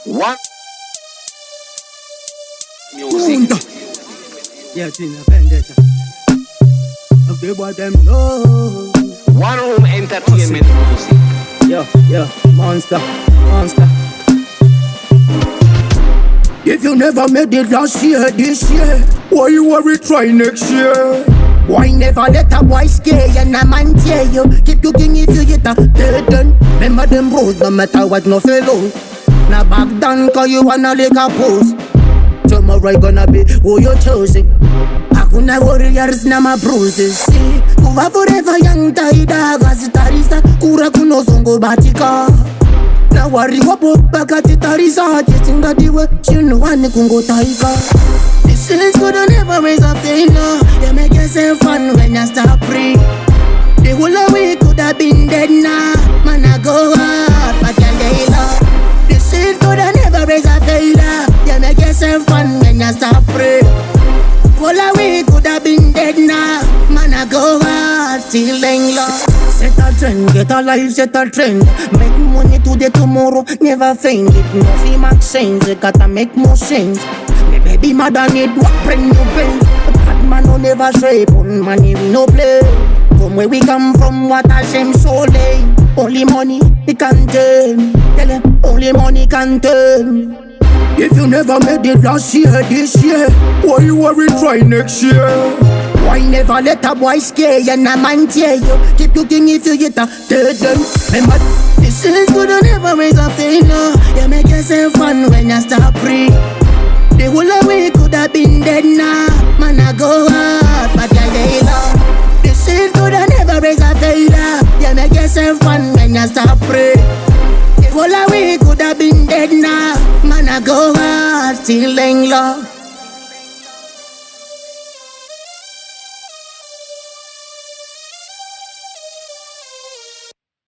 One music. Yeah, Tina Vendetta. Okay, boy, them know. One room entertainment music. Yeah, monster. If you never made it last year, this year, why you worry try next year? Why never let a boy scare you and a man tear you? Keep looking if you get a dead end. Remember them bros, no matter what, no fellow. Now back down cause you wanna lick a pose. Tomorrow gonna be who you choosing. Hakuna warriors na my bruises. See, kuva forever young taida Gazitarista, kura kuno zongo batika. Na worry wabo bakati tarisa. Jitinga diwe, shinu wani kungo taika. This is good and never raise a failure. You make yourself fun when you start free. The whole of we could have been dead now. Man I go hard, but you're later. This is good and never raise a failure. You make yourself fun when you start free. All of we could have been dead now. Man I go hard, still ain't lost. Set a trend, get a life, set a trend. Make money today, tomorrow, never faint. It nothing makes sense, you gotta make more sense. My baby mother need what bring you pain. Bad man no never shape, on money we no play. From where we come from, what a shame, so lame. Only money it can turn. Tell them, only money can turn. If you never made it last year, this year, why you worry try next year? Why never let a boy scare you and a man tear you? Keep looking if you get a dead end. Remember, this is good and never raise a failure. You make yourself fun when you start free. The whole of we could have been dead now. Man I go hard, but you're later. This is good and never raise a failure. You make yourself fun when you start free. The whole of we could have been dead now. Man I go hard, still ain't love.